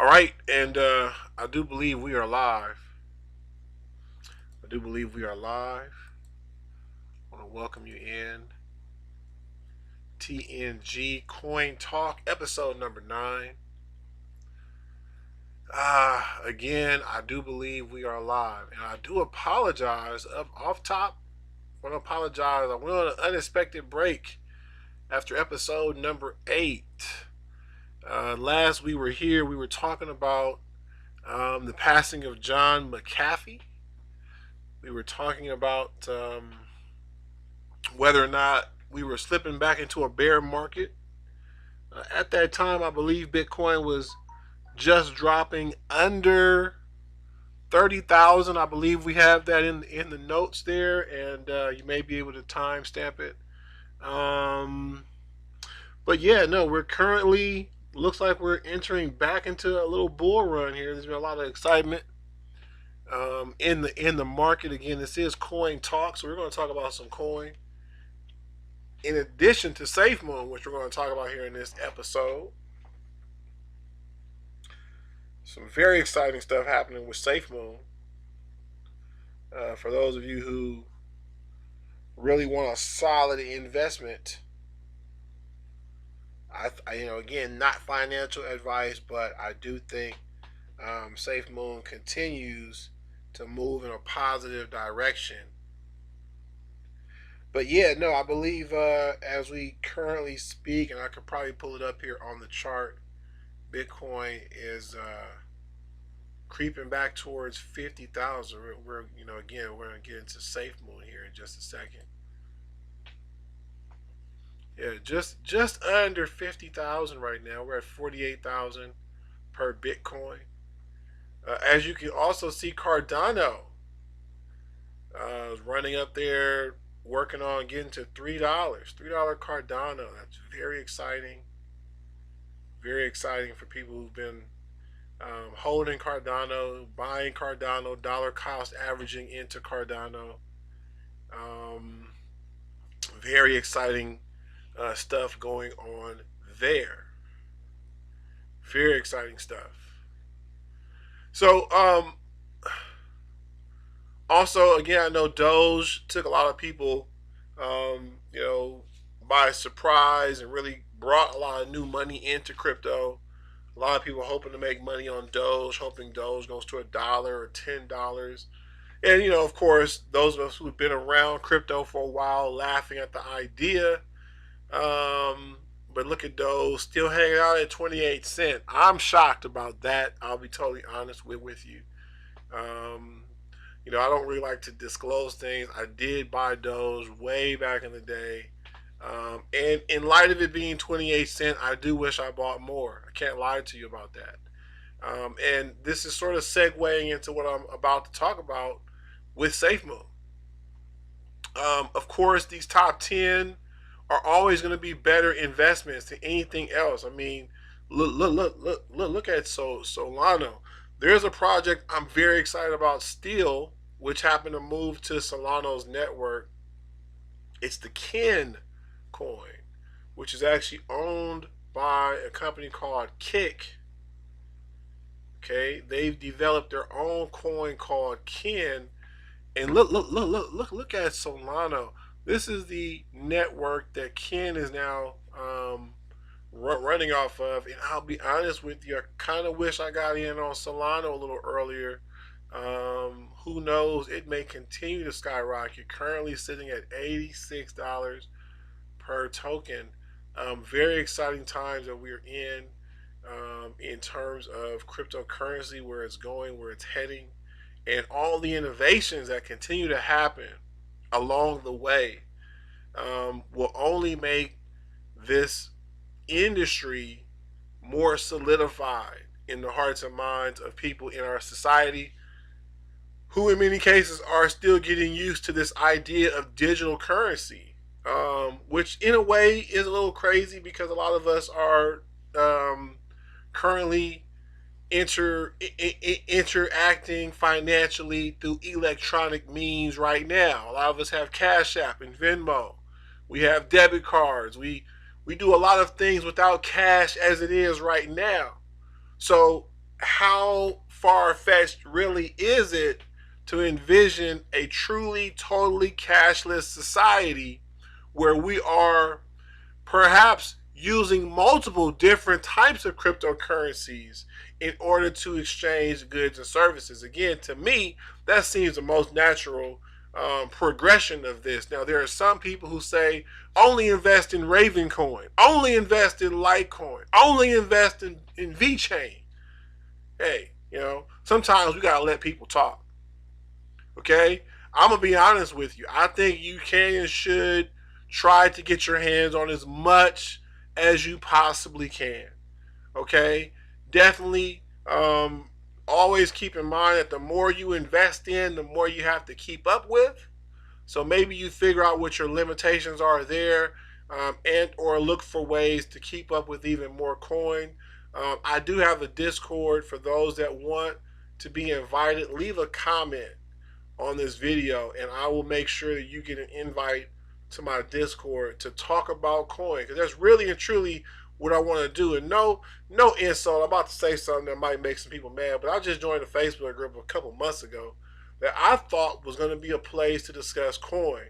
right, and I do believe we are live. I do believe we are live. I want to welcome you in TNG Coin Talk, episode number 9. Again, I do believe we are live, and I do apologize off top. I want to apologize. I went on an unexpected break after episode number 8. Last we were here, we were talking about the passing of John McAfee. We were talking about whether or not we were slipping back into a bear market. At that time, I believe Bitcoin was just dropping under 30,000. I believe we have that in the notes there, and you may be able to timestamp it. But yeah, no, we're currently looks like we're entering back into a little bull run here. There's been a lot of excitement in the market. Again, this is Coin Talks, so we're going to talk about some coin. In addition to Safemoon, which we're going to talk about here in this episode, some very exciting stuff happening with Safemoon. For those of you who really want a solid investment, again, not financial advice, but I do think Safemoon continues to move in a positive direction. But yeah, no, I believe as we currently speak, and I could probably pull it up here on the chart, Bitcoin is creeping back towards 50,000. We're again, we're going to get into Safemoon here in just a second. Yeah, just under 50,000 right now. We're at 48,000 per Bitcoin. As you can also see, Cardano is running up there, working on getting to $3. $3 Cardano. That's very exciting. Very exciting for people who've been holding Cardano, buying Cardano, dollar cost averaging into Cardano. Very exciting stuff going on there. Very exciting stuff. So, also, again, I know Doge took a lot of people, by surprise and really brought a lot of new money into crypto. A lot of people hoping to make money on Doge, hoping Doge goes to $1 or $10. And, of course, those of us who've been around crypto for a while laughing at the idea. But look at Doge still hanging out at 28 cents. I'm shocked about that. I'll be totally honest with you. I don't really like to disclose things. I did buy Doge way back in the day. And in light of it being 28 cents, I do wish I bought more. I can't lie to you about that. And this is sort of segueing into what I'm about to talk about with Safemoon. Of course, these top 10 are always going to be better investments than anything else. I mean, look at Solana. There's a project I'm very excited about still, which happened to move to Solana's network. It's the Kin coin, which is actually owned by a company called Kick. Okay, they've developed their own coin called Kin, and look at Solana. This is the network that Kin is now running off of, and I'll be honest with you, I kind of wish I got in on Solana a little earlier. Who knows? It may continue to skyrocket. Currently sitting at $86 per token. Very exciting times that we're in terms of cryptocurrency, where it's going, where it's heading, and all the innovations that continue to happen along the way will only make this industry more solidified in the hearts and minds of people in our society, who in many cases are still getting used to this idea of digital currency, which in a way is a little crazy because a lot of us are currently interacting financially through electronic means right now. A lot of us have Cash App and Venmo. We have debit cards. We do a lot of things without cash as it is right now. So how far-fetched really is it to envision a truly, totally cashless society where we are perhaps using multiple different types of cryptocurrencies in order to exchange goods and services? Again, to me, that seems the most natural progression of this. Now, there are some people who say only invest in Raven Coin, only invest in Litecoin, only invest in VeChain. Hey, sometimes we gotta let people talk. Okay, I'm gonna be honest with you. I think you can and should try to get your hands on as much as you possibly can. Okay, definitely. Always keep in mind that the more you invest in, the more you have to keep up with. So maybe you figure out what your limitations are there, and or look for ways to keep up with even more coin. I do have a Discord for those that want to be invited. Leave a comment on this video, and I will make sure that you get an invite to my Discord to talk about coin, because that's really and truly what I want to do. And no insult. I'm about to say something that might make some people mad, but I just joined a Facebook group a couple months ago that I thought was going to be a place to discuss coin.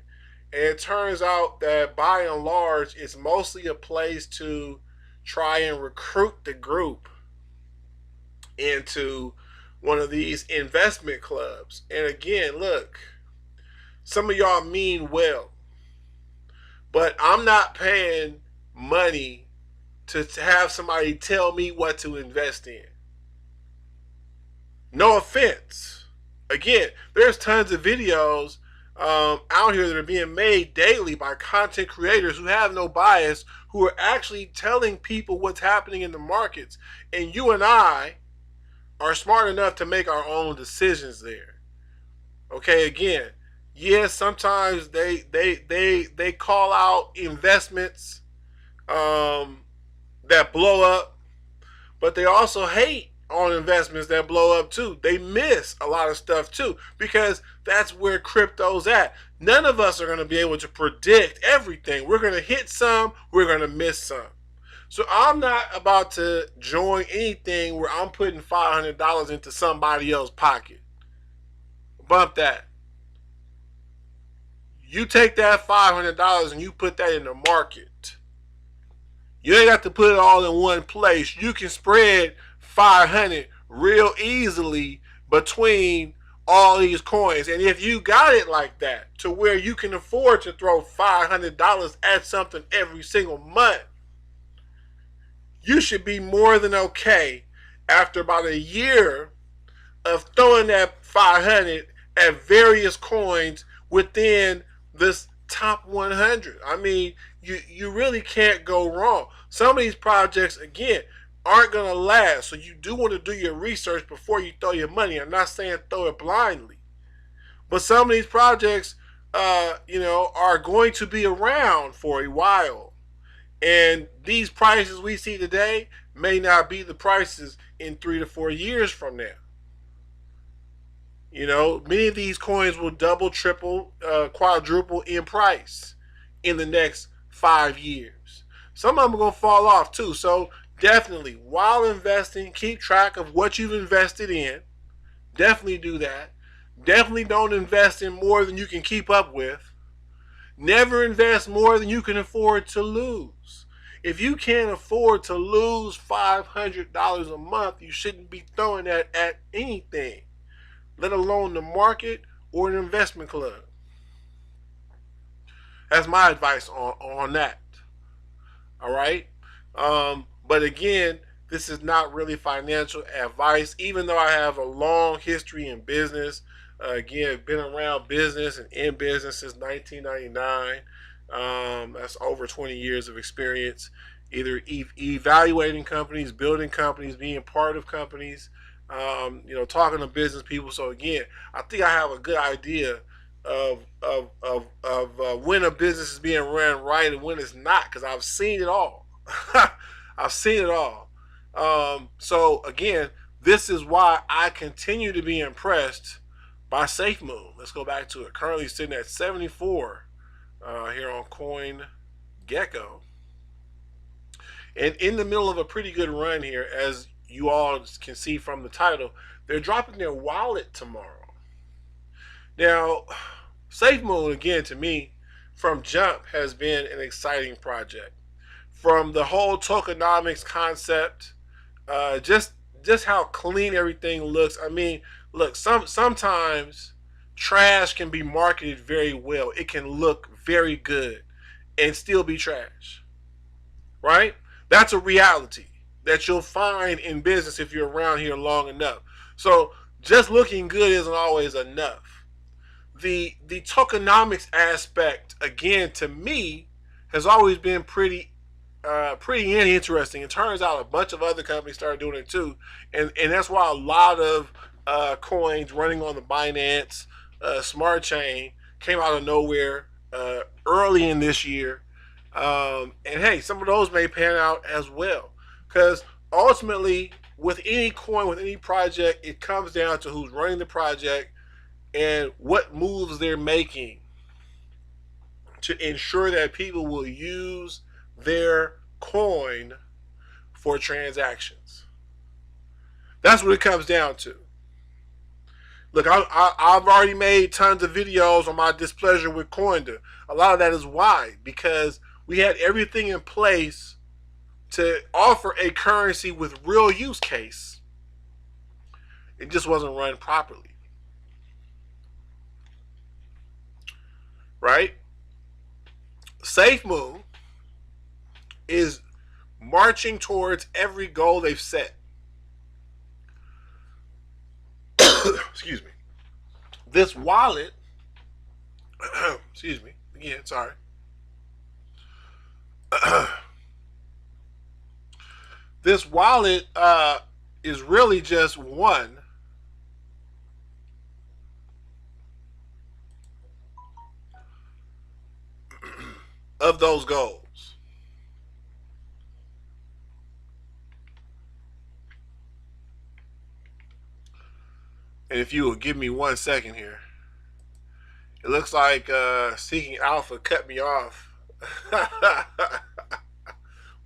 And it turns out that by and large, it's mostly a place to try and recruit the group into one of these investment clubs. And again, look, some of y'all mean well, but I'm not paying money to have somebody tell me what to invest in. No offense. Again, there's tons of videos out here that are being made daily by content creators who have no bias, who are actually telling people what's happening in the markets. And you and I are smart enough to make our own decisions there. Okay, again, yes, sometimes they call out investments that blow up, but they also hate on investments that blow up too. They miss a lot of stuff too, because that's where crypto's at. None of us are going to be able to predict everything. We're going to hit some, we're going to miss some. So I'm not about to join anything where I'm putting $500 into somebody else's pocket. Bump that. You take that $500 and you put that in the market. You ain't got to put it all in one place. You can spread 500 real easily between all these coins. And if you got it like that, to where you can afford to throw $500 at something every single month, you should be more than okay after about a year of throwing that 500 at various coins within this top 100. I mean, you really can't go wrong. Some of these projects, again, aren't going to last. So you do want to do your research before you throw your money. I'm not saying throw it blindly. But some of these projects, are going to be around for a while. And these prices we see today may not be the prices in 3 to 4 years from now. Many of these coins will double, triple, quadruple in price in the next 5 years. Some of them are going to fall off too. So definitely, while investing, keep track of what you've invested in. Definitely do that. Definitely don't invest in more than you can keep up with. Never invest more than you can afford to lose. If you can't afford to lose $500 a month, you shouldn't be throwing that at anything, let alone the market or an investment club. That's my advice on that. All right? But again, this is not really financial advice, even though I have a long history in business. Again, been around business and in business since 1999. That's over 20 years of experience, either evaluating companies, building companies, being part of companies, talking to business people. So again, I think I have a good idea of when a business is being ran right and when it's not, because I've seen it all. I've seen it all. So again, this is why I continue to be impressed by Safemoon. Let's go back to it. Currently sitting at 74 here on Coin Gecko, and in the middle of a pretty good run here. As you all can see from the title, they're dropping their wallet tomorrow. Now, Safemoon, again, to me, from jump, has been an exciting project. From the whole tokenomics concept, just how clean everything looks. I mean, look, sometimes trash can be marketed very well. It can look very good and still be trash, right? That's a reality that you'll find in business if you're around here long enough. So just looking good isn't always enough. The tokenomics aspect, again, to me, has always been pretty interesting. It turns out a bunch of other companies started doing it too, and that's why a lot of coins running on the Binance Smart Chain came out of nowhere early in this year. And hey, some of those may pan out as well, because ultimately, with any coin, with any project, it comes down to who's running the project and what moves they're making to ensure that people will use their coin for transactions. That's what it comes down to. Look, I've already made tons of videos on my displeasure with Coinda. A lot of that is why, because we had everything in place to offer a currency with real use case. It just wasn't run properly. Right? Safemoon is marching towards every goal they've set. Excuse me. This wallet, excuse me, again, sorry. This wallet is really just one of those goals. And if you will give me 1 second here, it looks like Seeking Alpha cut me off,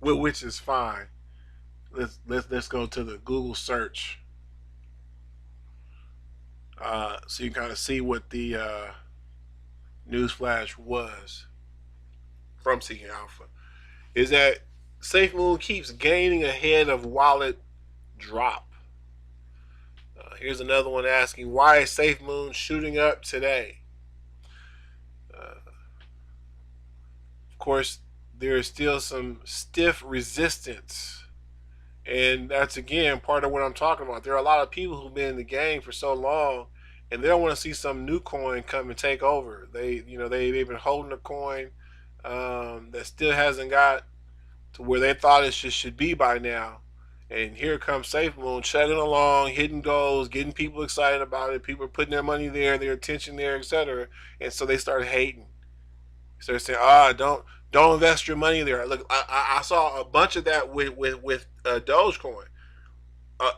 which is fine. Let's go to the Google search, so you can kind of see what the newsflash was from Seeking Alpha. Is that Safemoon keeps gaining ahead of wallet drop. Here's another one asking, why is Safemoon shooting up today? Of course, there is still some stiff resistance, and that's again part of what I'm talking about. There are a lot of people who've been in the game for so long, and they don't want to see some new coin come and take over. They've been holding a coin that still hasn't got to where they thought it should be by now. And here comes Safemoon chugging along, hitting goals, getting people excited about it. People are putting their money there, their attention there, etc. And so they start hating. Start saying, don't invest your money there. Look, I saw a bunch of that with Dogecoin.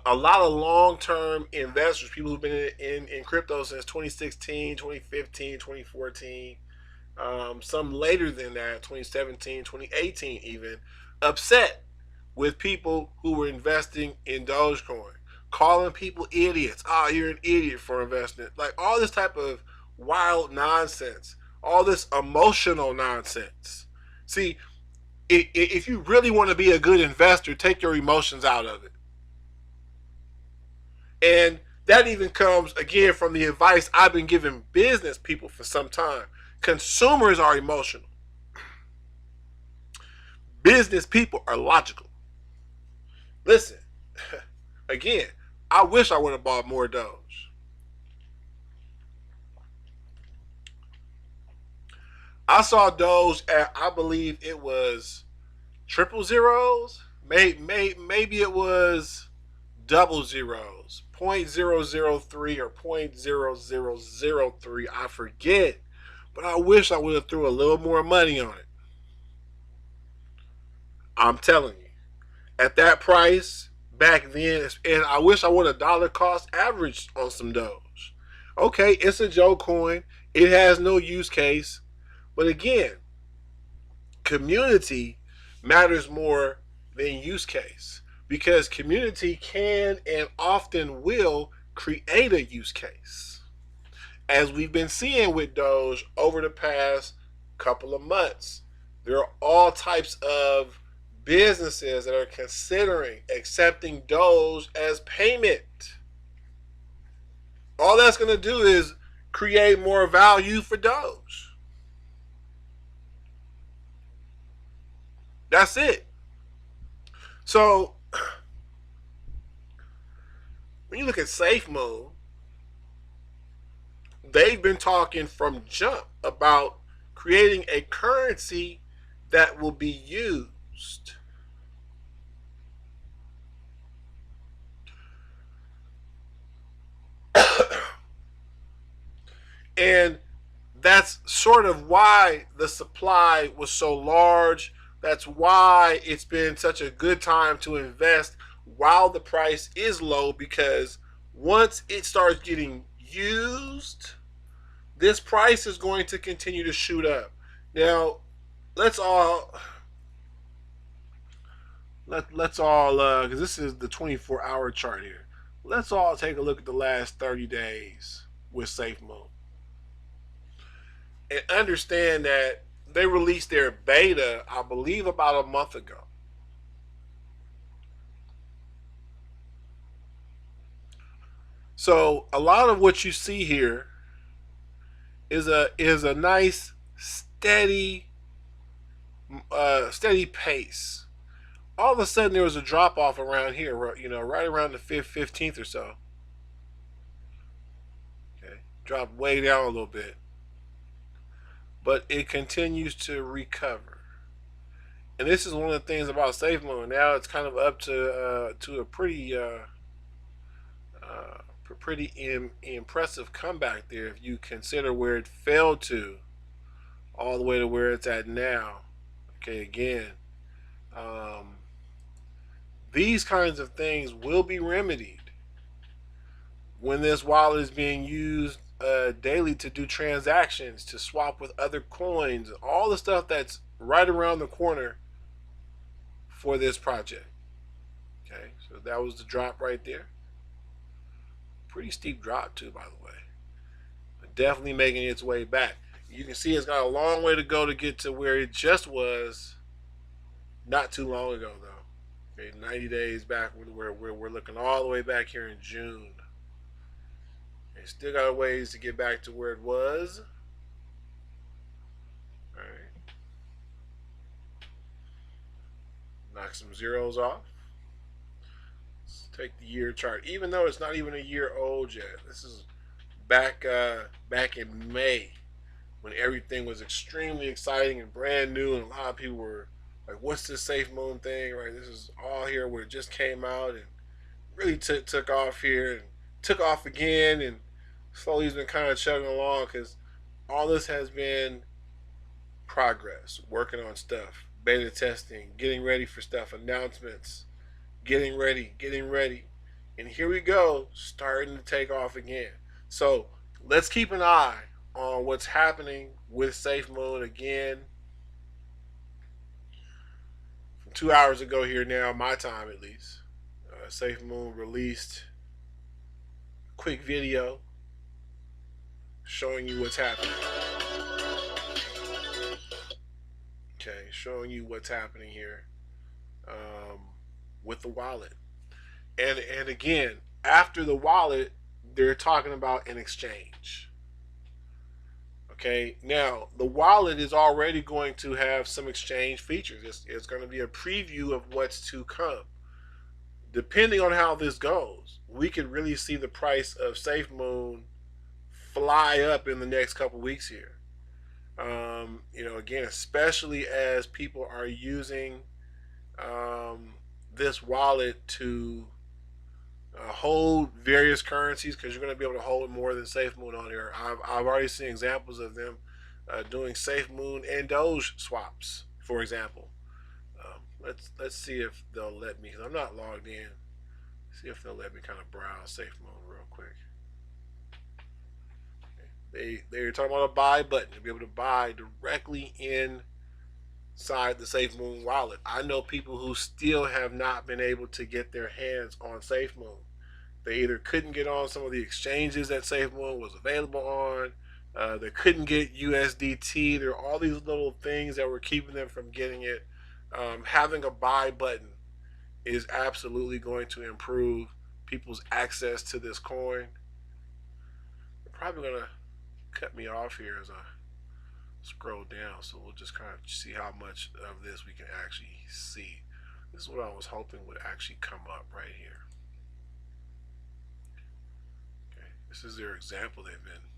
A lot of long-term investors, people who've been in crypto since 2016, 2015, 2014, some later than that, 2017, 2018 even, upset with people who were investing in Dogecoin, calling people idiots. You're an idiot for investing. Like all this type of wild nonsense, all this emotional nonsense. See, if you really want to be a good investor, take your emotions out of it. And that even comes, again, from the advice I've been giving business people for some time. Consumers are emotional. Business people are logical. Listen, again, I wish I would have bought more Doge. I saw Doge at, I believe it was triple zeros. Maybe it was double zeros. 0.003 or 0.0003. I forget. But I wish I would have threw a little more money on it. I'm telling you. At that price back then, and I wish I would have dollar cost averaged on some Doge. Okay, it's a Joe coin. It has no use case. But again, community matters more than use case. because community can and often will create a use case. As we've been seeing with Doge over the past couple of months, there are all types of businesses that are considering accepting Doge as payment. All that's going to do is create more value for Doge. That's it. So when you look at Safemoon, they've been talking from jump about creating a currency that will be used. And that's sort of why the supply was so large. That's why it's been such a good time to invest while the price is low, because once it starts getting used, this price is going to continue to shoot up. Now, let's all let's all because this is the 24-hour chart here. Let's all take a look at the last 30 days with SafeMoon and understand that they released their beta, I believe, about a month ago. So a lot of what you see here is a nice steady pace. All of a sudden there was a drop off around here, you know, right around the 15th or so. Okay, dropped way down a little bit, but it continues to recover. And this is one of the things about SafeMoon. Now it's kind of up to a pretty impressive comeback there if you consider where it fell to, all the way to where it's at now. Okay, again, um, these kinds of things will be remedied when this wallet is being used daily to do transactions, to swap with other coins, all the stuff that's right around the corner for this project. Okay, so that was the drop right there. Pretty steep drop too, by the way. But definitely making its way back. You can see it's got a long way to go to get to where it just was not too long ago, though. Okay, 90 days back, we're looking all the way back here in June. Okay, still got a ways to get back to where it was. All right, knock some zeros off. Let's take the year chart, even though it's not even a year old yet. This is back in May, when everything was extremely exciting and brand new, and a lot of people were like, "What's this Safemoon thing?" Right? This is all here where it just came out and really took off here and took off again, and slowly has been kind of chugging along because all this has been progress, working on stuff, beta testing, getting ready for stuff, announcements, getting ready. And here we go, starting to take off again. So let's keep an eye on what's happening with Safemoon again. From 2 hours ago here now, my time at least, Safemoon released a quick video showing you what's happening. Okay, showing you what's happening here with the wallet. And again, after the wallet, they're talking about an exchange. Okay, now the wallet is already going to have some exchange features. It's going to be a preview of what's to come. Depending on how this goes, we could really see the price of Safemoon fly up in the next couple weeks here. You know, again, especially as people are using this wallet to hold various currencies, because you're going to be able to hold more than Safemoon on here. I've already seen examples of them doing Safemoon and Doge swaps, for example. Let's see if they'll let me, because I'm not logged in. See if they'll let me kind of browse Safemoon real quick. They're talking about a buy button to be able to buy directly in inside the Safemoon wallet. I know people who still have not been able to get their hands on Safemoon. They either couldn't get on some of the exchanges that Safemoon was available on. They couldn't get USDT. There are all these little things that were keeping them from getting it. Having a buy button is absolutely going to improve people's access to this coin. They're probably going to cut me off here as I scroll down, so we'll just kind of see how much of this we can actually see. This is what I was hoping would actually come up right here. Okay, this is their example they've been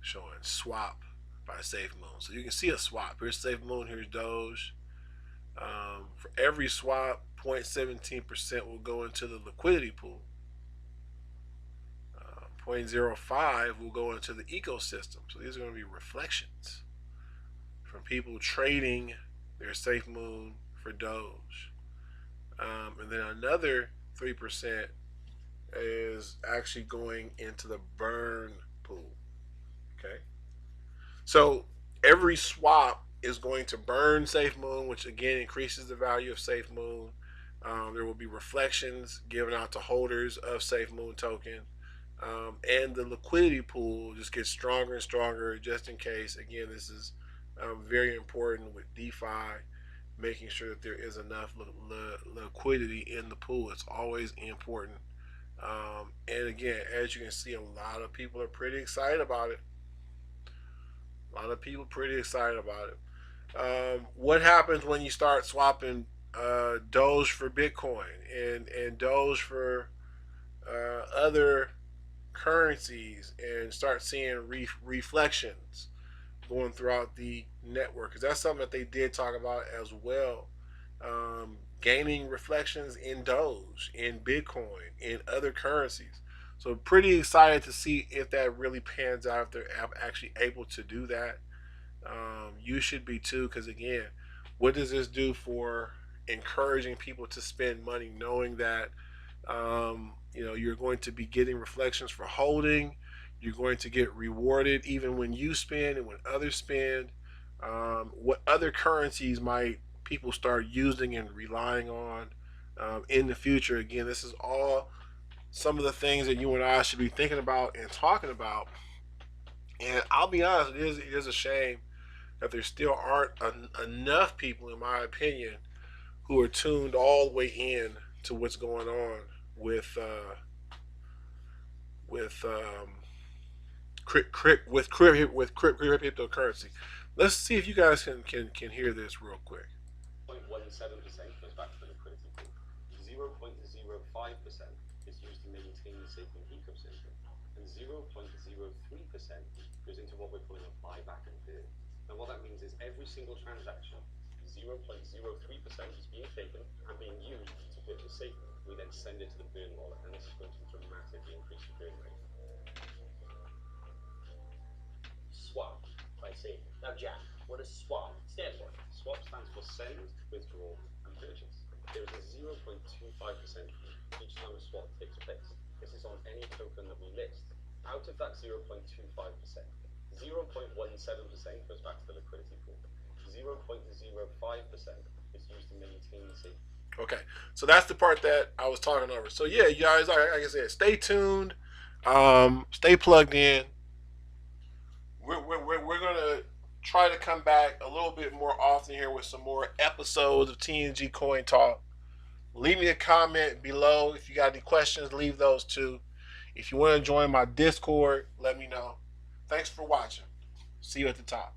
showing, swap by Safemoon. So you can see a swap. Here's Safemoon, here's Doge. For every swap, 0.17% will go into the liquidity pool. 0.05 will go into the ecosystem. So these are going to be reflections from people trading their Safemoon for Doge. And then another 3% is actually going into the burn pool. Okay. So every swap is going to burn Safemoon, which again increases the value of Safemoon. There will be reflections given out to holders of Safemoon token. And the liquidity pool just gets stronger and stronger just in case. Again, this is very important with DeFi, making sure that there is enough liquidity in the pool. It's always important. And again, as you can see, a lot of people are pretty excited about it. A lot of people pretty excited about it. What happens when you start swapping Doge for Bitcoin and Doge for other currencies and start seeing reflections going throughout the network? Because that's something that they did talk about as well. Gaining reflections in Doge, in Bitcoin, in other currencies. So pretty excited to see if that really pans out, if they're actually able to do that. You should be too, because again, what does this do for encouraging people to spend money, knowing that you're going to be getting reflections for holding. You're going to get rewarded even when you spend and when others spend. What other currencies might people start using and relying on in the future? Again, this is all some of the things that you and I should be thinking about and talking about. And I'll be honest, it is a shame that there still aren't enough people, in my opinion, who are tuned all the way in to what's going on with cryptocurrency. Let's see if you guys can hear this real quick. 0.17% goes back to the liquidity pool. 0.05% is used to maintain the Safemoon ecosystem, and 0.03% goes into what we're calling a buyback and burn. And what that means is every single transaction, 0.03% is being taken and being used to purchase Safemoon. We then send it to the burn wallet, and this is going to dramatically increase the burn rate. Swap by Safemoon. Now, Jack, what does swap stand for? Swap stands for send, withdraw, and purchase. There is a 0.25% fee each time a swap takes place. This is on any token that we list. Out of that 0.25%, 0.17% goes back to the liquidity pool. 0.05% is used to maintain the safety. Okay, so that's the part that I was talking over. So yeah, you guys, like I said, stay tuned, stay plugged in. We're gonna try to come back a little bit more often here with some more episodes of TNG Coin Talk. Leave me a comment below if you got any questions. Leave those too. If you want to join my Discord, let me know. Thanks for watching. See you at the top.